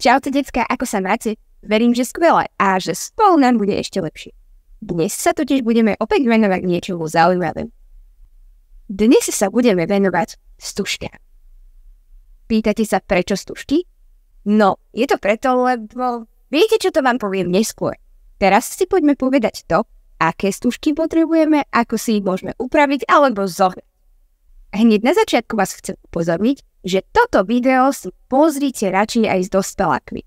Čaute decká, ako sa máte? Verím, že skvelé a že spolu nám bude ešte lepšie. Dnes sa totiž budeme opäť venovať niečomu zaujímavému. Dnes sa budeme venovať stužkám. Pýtate sa, prečo stužky? No, je to preto, lebo viete, čo to vám poviem neskôr. Teraz si poďme povedať to, aké stužky potrebujeme, ako si ich môžeme upraviť alebo zohnať. Hneď na začiatku vás chcem upozorniť, že toto video si pozrite radšej aj s dospelákmi.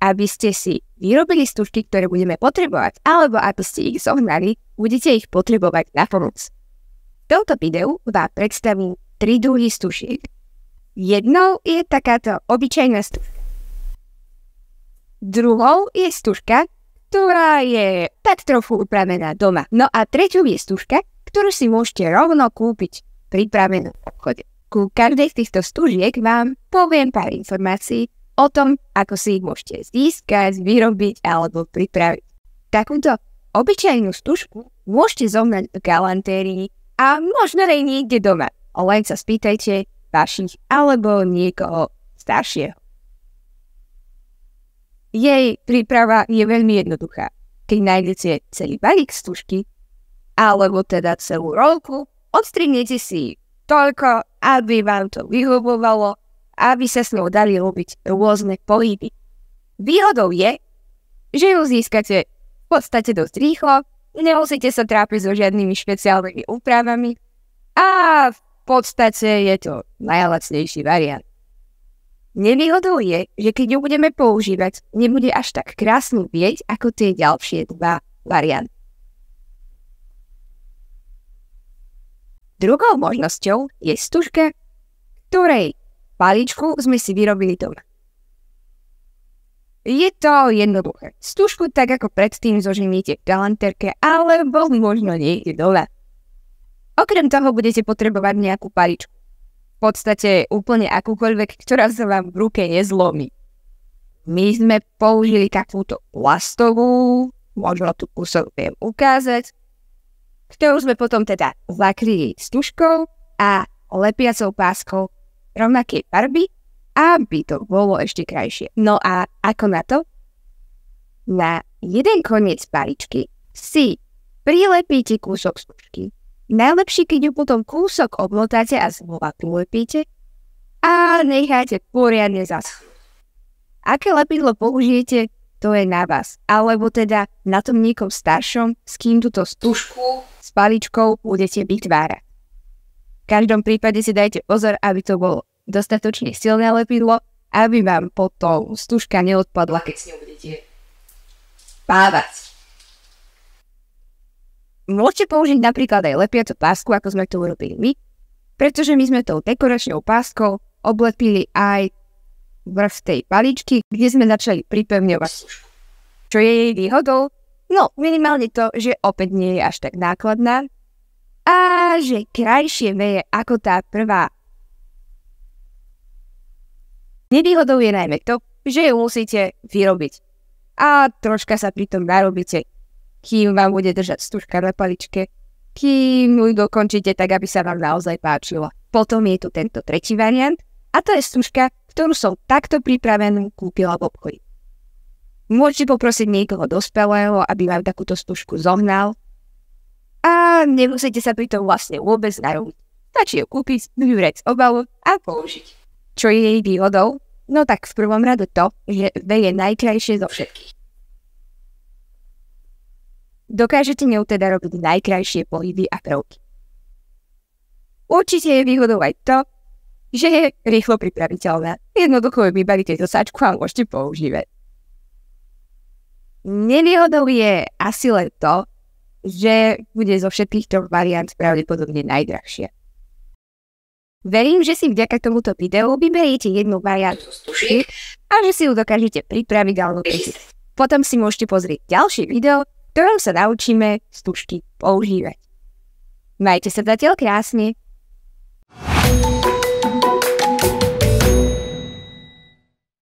Aby ste si vyrobili stužky, ktoré budeme potrebovať, alebo aby ste ich zohnali, budete ich potrebovať na pomoc. V tomto videu vám predstavím 3 druhy stužiek. Jednou je takáto obyčajná stužka. Druhou je stužka, ktorá je tak trochu upravená doma. No a treťou je stužka, ktorú si môžete rovno kúpiť pripravenú v obchode. Ku každej z týchto stužiek vám poviem pár informácií o tom, ako si ich môžete získať, vyrobiť alebo pripraviť. Takúto obyčajnú stužku môžete zohnať v galantérii a možno aj niekde doma. Len sa spýtajte vašich alebo niekoho staršieho. Jej príprava je veľmi jednoduchá. Keď nájdete celý balík stužky, alebo teda celú rolku, odstrihnete si toľko, aby vám to vyhovovalo, aby sa s ňou dali robiť rôzne pohyby. Výhodou je, že ju získate v podstate dosť rýchlo, nemusíte sa trápiť so žiadnymi špeciálnymi úpravami a v podstate je to najlacnejší variant. Nevýhodou je, že keď ju budeme používať, nebude až tak krásne vieť ako tie ďalšie dva varianty. Druhou možnosťou je stužka, ktorej paličku sme si vyrobili doma. Je to jednoduché. Stužku tak ako predtým zoženíte v galantérke alebo možno niekde doma. Okrem toho budete potrebovať nejakú paličku. V podstate úplne akúkoľvek, ktorá sa vám v ruke nezlomí. My sme použili takúto plastovú, možno tu kúsok viem ukázať, ktorú sme potom teda zakryli stužkou a lepiacou páskou rovnakej farby, aby to bolo ešte krajšie. No a ako na to? Na jeden koniec paličky si prilepíte kúsok stužky. Najlepšie, keď ju potom kúsok obmotáte a znova prilepíte a necháte poriadne zaschnúť. Aké lepidlo použijete, to je na vás. Alebo teda na tom niekom staršom, s kým túto stužku s paličkou budete vytvárať. V každom prípade si dajte pozor, aby to bolo dostatočne silné lepidlo, aby vám potom stužka neodpadla, keď s ňou budete spávať. Môžete použiť napríklad aj lepiacu pásku, ako sme to urobili my, pretože my sme tou dekoračnou páskou oblepili aj vrch tej paličky, kde sme začali pripevňovať stužku. Čo je jej výhodou? No, minimálne to, že opäť nie je až tak nákladná a že krajšie veje ako tá prvá. Nevýhodou je najmä to, že ju musíte vyrobiť a troška sa pritom narobíte, kým vám bude držať stužka na paličke, kým ju dokončíte tak, aby sa vám naozaj páčila. Potom je tu tento tretí variant a to je stužka, ktorú som takto pripravenú kúpila v obchode. Môžete poprosiť niekoho dospelého, aby vám takúto stužku zohnal a nemusíte sa pri tom vlastne vôbec narobiť. Stačí ju kúpiť, vybrať z obalu a použiť. Čo je jej výhodou? No tak v prvom rade to, že veje najkrajšie zo všetkých. Dokážete ňou teda robiť najkrajšie pohyby a prvky. Určite je výhodou aj to, že je rýchlo pripraviteľná. Jednoducho ju vybavíte do sáčku a môžete používať. Nevýhodou je asi len to, že bude zo všetkých troch variant pravdepodobne najdrahšia. Verím, že si vďaka tomuto videu vyberiete jednu variantu stužiek a že si ju dokážete pripraviť alebo prečítať. Potom si môžete pozrieť ďalšie video, v ktorom sa naučíme stužky používať. Majte sa zatiaľ krásne.